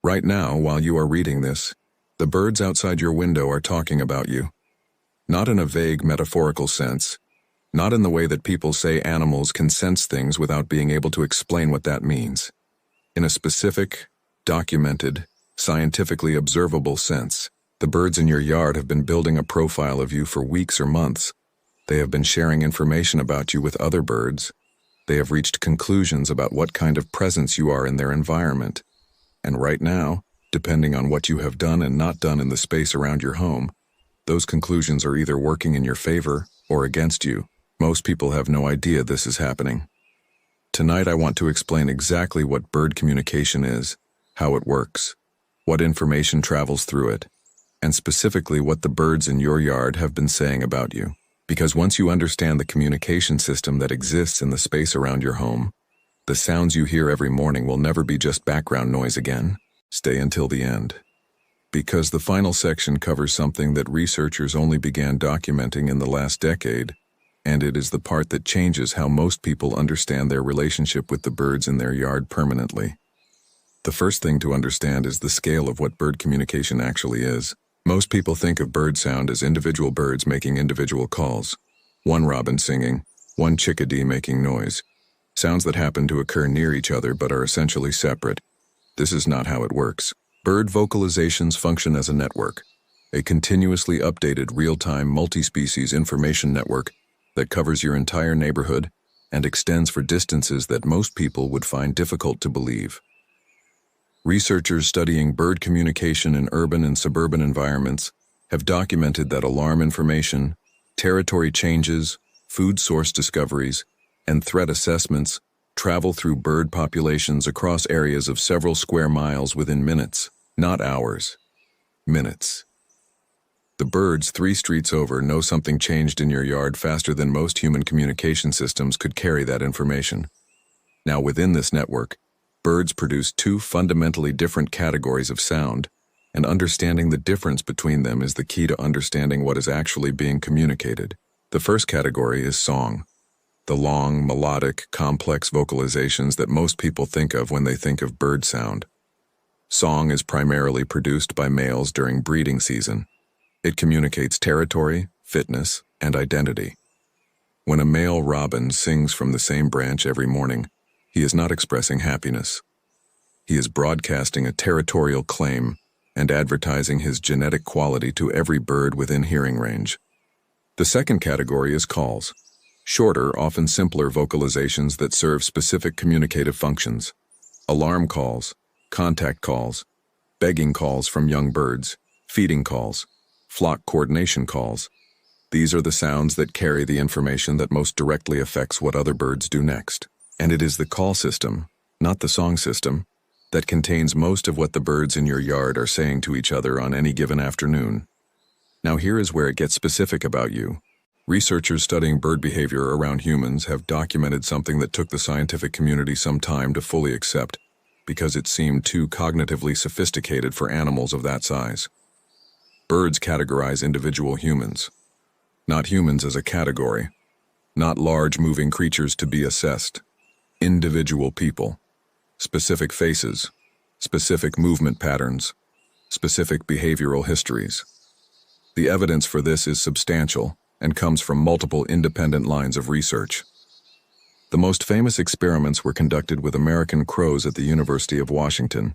Right now, while you are reading this, the birds outside your window are talking about you. Not in a vague metaphorical sense, not in the way that people say animals can sense things without being able to explain what that means. In a specific, documented, scientifically observable sense, the birds in your yard have been building a profile of you for weeks or months. They have been sharing information about you with other birds. They have reached conclusions about what kind of presence you are in their environment. And right now, depending on what you have done and not done in the space around your home, those conclusions are either working in your favor or against you. Most people have no idea this is happening. Tonight I want to explain exactly what bird communication is, how it works, what information travels through it, and specifically what the birds in your yard have been saying about you. Because once you understand the communication system that exists in the space around your home, the sounds you hear every morning will never be just background noise again. Stay until the end. Because the final section covers something that researchers only began documenting in the last decade, and it is the part that changes how most people understand their relationship with the birds in their yard permanently. The first thing to understand is the scale of what bird communication actually is. Most people think of bird sound as individual birds making individual calls. One robin singing, one chickadee making noise. Sounds that happen to occur near each other but are essentially separate. This is not how it works. Bird vocalizations function as a network, a continuously updated real-time multi-species information network that covers your entire neighborhood and extends for distances that most people would find difficult to believe. Researchers studying bird communication in urban and suburban environments have documented that alarm information, territory changes, food source discoveries, and threat assessments travel through bird populations across areas of several square miles within minutes, not hours. Minutes. The birds 3 streets over know something changed in your yard faster than most human communication systems could carry that information. Now within this network, birds produce 2 fundamentally different categories of sound, and understanding the difference between them is the key to understanding what is actually being communicated. The first category is song. The long, melodic, complex vocalizations that most people think of when they think of bird sound. Song is primarily produced by males during breeding season. It communicates territory, fitness, and identity. When a male robin sings from the same branch every morning, he is not expressing happiness. He is broadcasting a territorial claim and advertising his genetic quality to every bird within hearing range. The second category is calls. Shorter, often simpler vocalizations that serve specific communicative functions. Alarm calls, contact calls, begging calls from young birds, feeding calls, flock coordination calls. These are the sounds that carry the information that most directly affects what other birds do next. And it is the call system, not the song system, that contains most of what the birds in your yard are saying to each other on any given afternoon. Now here is where it gets specific about you. Researchers studying bird behavior around humans have documented something that took the scientific community some time to fully accept, because it seemed too cognitively sophisticated for animals of that size. Birds categorize individual humans, not humans as a category, not large moving creatures to be assessed. Individual people, specific faces, specific movement patterns, specific behavioral histories. The evidence for this is substantial and comes from multiple independent lines of research. The most famous experiments were conducted with American crows at the University of Washington.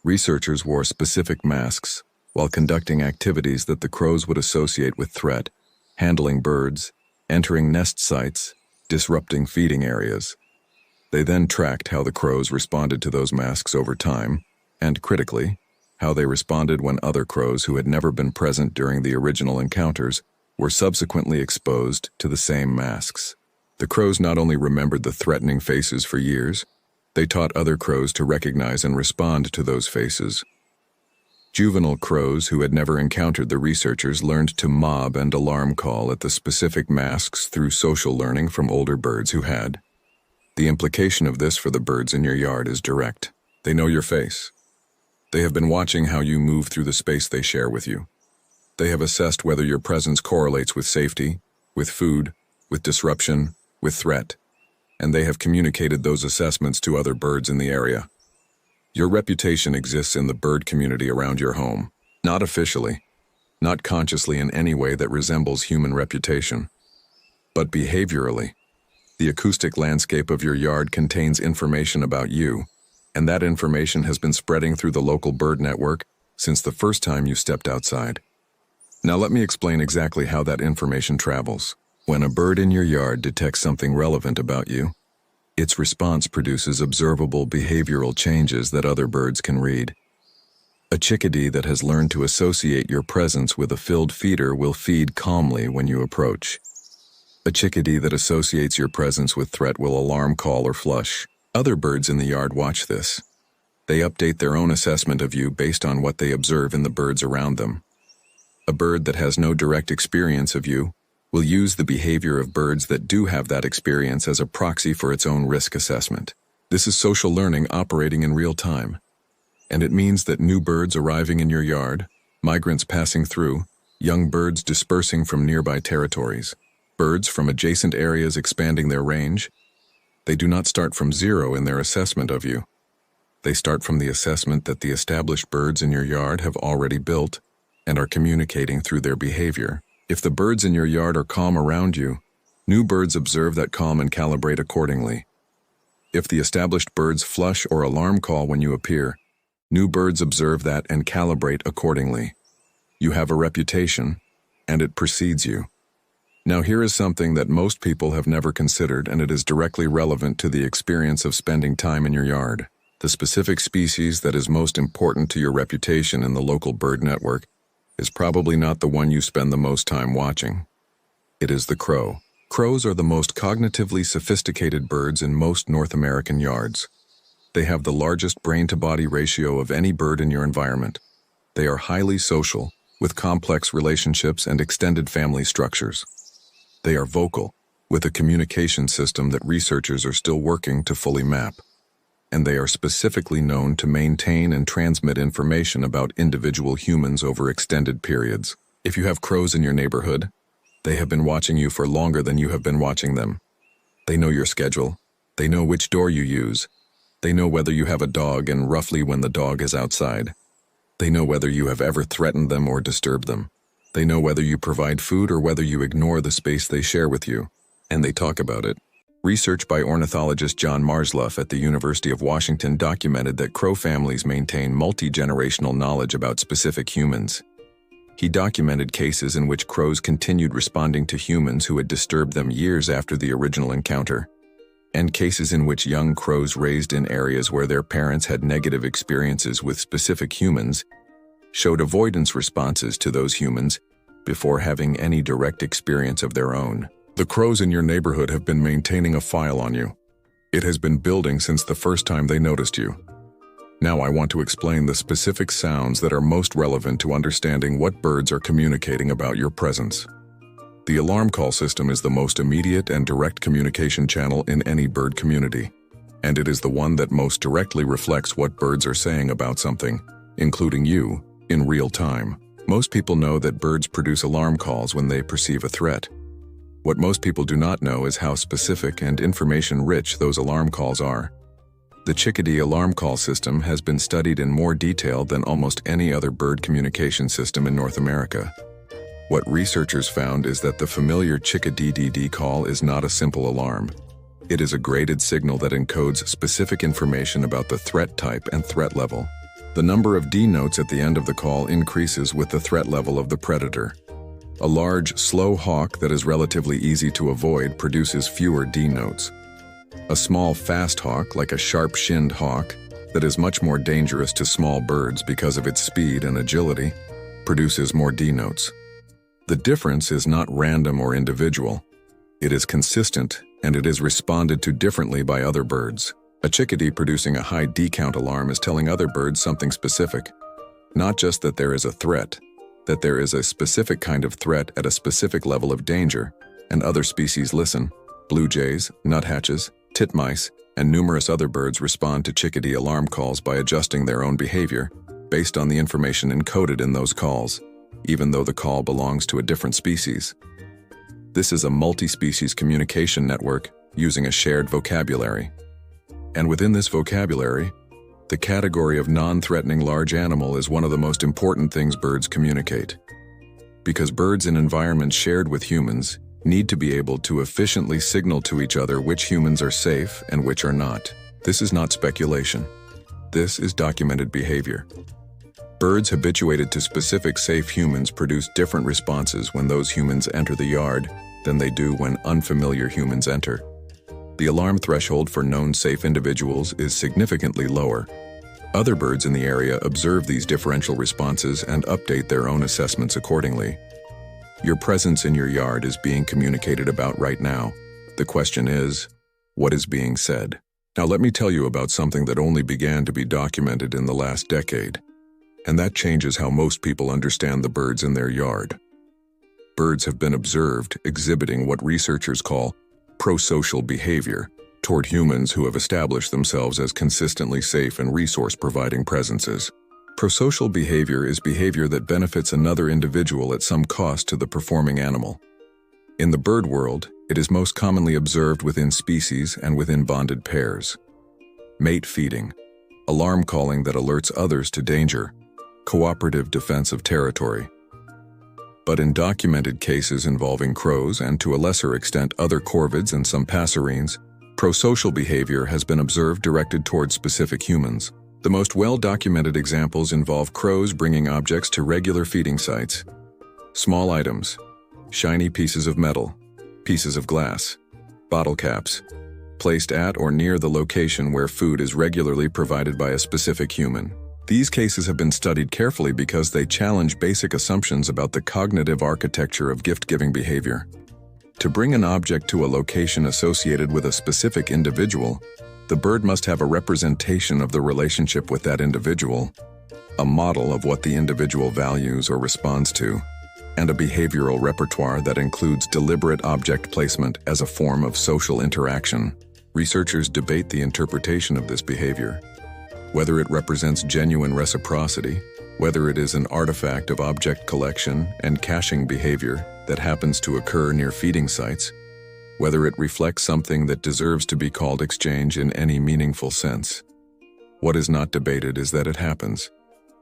Researchers wore specific masks while conducting activities that the crows would associate with threat, handling birds, entering nest sites, disrupting feeding areas. They then tracked how the crows responded to those masks over time, and critically, how they responded when other crows who had never been present during the original encounters were subsequently exposed to the same masks. The crows not only remembered the threatening faces for years, they taught other crows to recognize and respond to those faces. Juvenile crows who had never encountered the researchers learned to mob and alarm call at the specific masks through social learning from older birds who had. The implication of this for the birds in your yard is direct. They know your face. They have been watching how you move through the space they share with you. They have assessed whether your presence correlates with safety, with food, with disruption, with threat, and they have communicated those assessments to other birds in the area. Your reputation exists in the bird community around your home, not officially, not consciously in any way that resembles human reputation, but behaviorally. The acoustic landscape of your yard contains information about you, and that information has been spreading through the local bird network since the first time you stepped outside. Now let me explain exactly how that information travels. When a bird in your yard detects something relevant about you, its response produces observable behavioral changes that other birds can read. A chickadee that has learned to associate your presence with a filled feeder will feed calmly when you approach. A chickadee that associates your presence with threat will alarm call or flush. Other birds in the yard watch this. They update their own assessment of you based on what they observe in the birds around them. A bird that has no direct experience of you will use the behavior of birds that do have that experience as a proxy for its own risk assessment. This is social learning operating in real time. And it means that new birds arriving in your yard, migrants passing through, young birds dispersing from nearby territories, birds from adjacent areas expanding their range, they do not start from zero in their assessment of you. They start from the assessment that the established birds in your yard have already built and are communicating through their behavior. If the birds in your yard are calm around you, new birds observe that calm and calibrate accordingly. If the established birds flush or alarm call when you appear, new birds observe that and calibrate accordingly. You have a reputation, and it precedes you. Now here is something that most people have never considered, and it is directly relevant to the experience of spending time in your yard. The specific species that is most important to your reputation in the local bird network is probably not the one you spend the most time watching. It is the crow. Crows are the most cognitively sophisticated birds in most North American yards. They have the largest brain-to-body ratio of any bird in your environment. They are highly social, with complex relationships and extended family structures. They are vocal, with a communication system that researchers are still working to fully map. And they are specifically known to maintain and transmit information about individual humans over extended periods. If you have crows in your neighborhood, they have been watching you for longer than you have been watching them. They know your schedule. They know which door you use. They know whether you have a dog and roughly when the dog is outside. They know whether you have ever threatened them or disturbed them. They know whether you provide food or whether you ignore the space they share with you. And they talk about it. Research by ornithologist John Marsluff at the University of Washington documented that crow families maintain multi-generational knowledge about specific humans. He documented cases in which crows continued responding to humans who had disturbed them years after the original encounter, and cases in which young crows raised in areas where their parents had negative experiences with specific humans showed avoidance responses to those humans before having any direct experience of their own. The crows in your neighborhood have been maintaining a file on you. It has been building since the first time they noticed you. Now I want to explain the specific sounds that are most relevant to understanding what birds are communicating about your presence. The alarm call system is the most immediate and direct communication channel in any bird community, and it is the one that most directly reflects what birds are saying about something, including you, in real time. Most people know that birds produce alarm calls when they perceive a threat. What most people do not know is how specific and information-rich those alarm calls are. The chickadee alarm call system has been studied in more detail than almost any other bird communication system in North America. What researchers found is that the familiar chickadee call is not a simple alarm. It is a graded signal that encodes specific information about the threat type and threat level. The number of D notes at the end of the call increases with the threat level of the predator. A large, slow hawk that is relatively easy to avoid produces fewer D notes. A small, fast hawk, like a sharp-shinned hawk, that is much more dangerous to small birds because of its speed and agility, produces more D notes. The difference is not random or individual. It is consistent, and it is responded to differently by other birds. A chickadee producing a high D count alarm is telling other birds something specific. Not just that there is a threat, that there is a specific kind of threat at a specific level of danger, and other species listen. Blue jays, nuthatches, titmice, and numerous other birds respond to chickadee alarm calls by adjusting their own behavior based on the information encoded in those calls, even though the call belongs to a different species. This is a multi-species communication network using a shared vocabulary. And within this vocabulary, The category of non-threatening large animal is one of the most important things birds communicate. Because birds in environments shared with humans need to be able to efficiently signal to each other which humans are safe and which are not. This is not speculation. This is documented behavior. Birds habituated to specific safe humans produce different responses when those humans enter the yard than they do when unfamiliar humans enter. The alarm threshold for known safe individuals is significantly lower. Other birds in the area observe these differential responses and update their own assessments accordingly. Your presence in your yard is being communicated about right now. The question is, what is being said? Now let me tell you about something that only began to be documented in the last decade. And that changes how most people understand the birds in their yard. Birds have been observed exhibiting what researchers call prosocial behavior toward humans who have established themselves as consistently safe and resource-providing presences. Prosocial behavior is behavior that benefits another individual at some cost to the performing animal. In the bird world, it is most commonly observed within species and within bonded pairs. Mate feeding, alarm calling that alerts others to danger, cooperative defense of territory. But in documented cases involving crows and to a lesser extent other corvids and some passerines, prosocial behavior has been observed directed toward specific humans. The most well-documented examples involve crows bringing objects to regular feeding sites. Small items, shiny pieces of metal, pieces of glass, bottle caps, placed at or near the location where food is regularly provided by a specific human. These cases have been studied carefully because they challenge basic assumptions about the cognitive architecture of gift-giving behavior. To bring an object to a location associated with a specific individual, the bird must have a representation of the relationship with that individual, a model of what the individual values or responds to, and a behavioral repertoire that includes deliberate object placement as a form of social interaction. Researchers debate the interpretation of this behavior, whether it represents genuine reciprocity, whether it is an artifact of object collection and caching behavior that happens to occur near feeding sites, whether it reflects something that deserves to be called exchange in any meaningful sense. What is not debated is that it happens,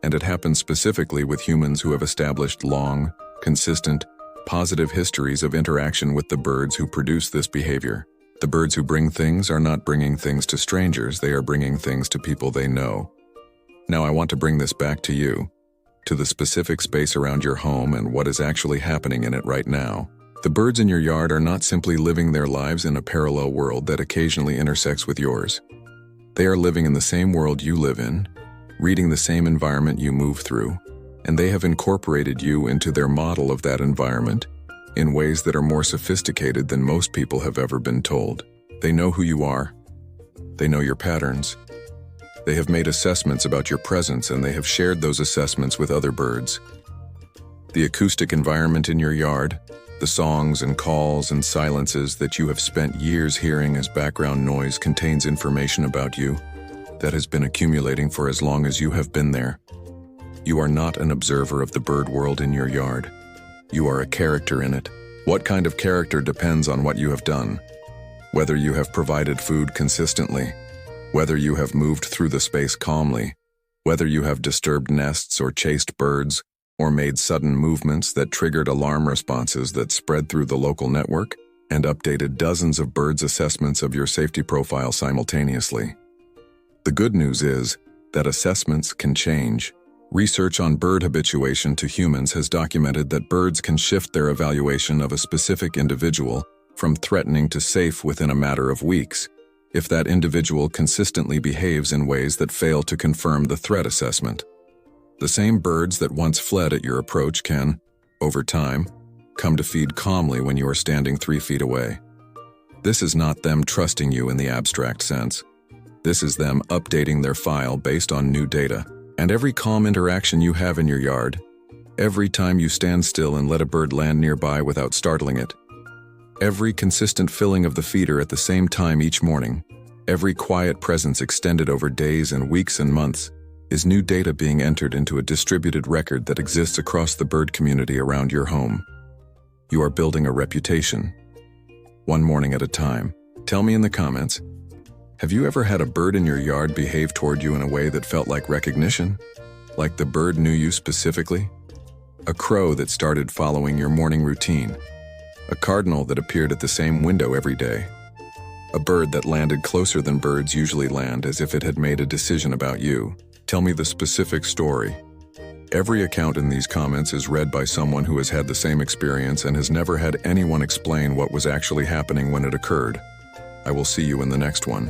and it happens specifically with humans who have established long, consistent, positive histories of interaction with the birds who produce this behavior. The birds who bring things are not bringing things to strangers, they are bringing things to people they know. Now I want to bring this back to you, to the specific space around your home and what is actually happening in it right now. The birds in your yard are not simply living their lives in a parallel world that occasionally intersects with yours. They are living in the same world you live in, reading the same environment you move through, and they have incorporated you into their model of that environment in ways that are more sophisticated than most people have ever been told. They know who you are. They know your patterns. They have made assessments about your presence, and they have shared those assessments with other birds. The acoustic environment in your yard, the songs and calls and silences that you have spent years hearing as background noise contains information about you that has been accumulating for as long as you have been there. You are not an observer of the bird world in your yard. You are a character in it. What kind of character depends on what you have done. Whether you have provided food consistently, whether you have moved through the space calmly, whether you have disturbed nests or chased birds, or made sudden movements that triggered alarm responses that spread through the local network and updated dozens of birds' assessments of your safety profile simultaneously. The good news is that assessments can change. Research on bird habituation to humans has documented that birds can shift their evaluation of a specific individual from threatening to safe within a matter of weeks, if that individual consistently behaves in ways that fail to confirm the threat assessment. The same birds that once fled at your approach can, over time, come to feed calmly when you are standing 3 feet away. This is not them trusting you in the abstract sense. This is them updating their file based on new data. And every calm interaction you have in your yard, every time you stand still and let a bird land nearby without startling it, every consistent filling of the feeder at the same time each morning, every quiet presence extended over days and weeks and months, is new data being entered into a distributed record that exists across the bird community around your home. You are building a reputation, one morning at a time. Tell me in the comments, Have you ever had a bird in your yard behave toward you in a way that felt like recognition? Like the bird knew you specifically? A crow that started following your morning routine. A cardinal that appeared at the same window every day. A bird that landed closer than birds usually land, as if it had made a decision about you. Tell me the specific story. Every account in these comments is read by someone who has had the same experience and has never had anyone explain what was actually happening when it occurred. I will see you in the next one.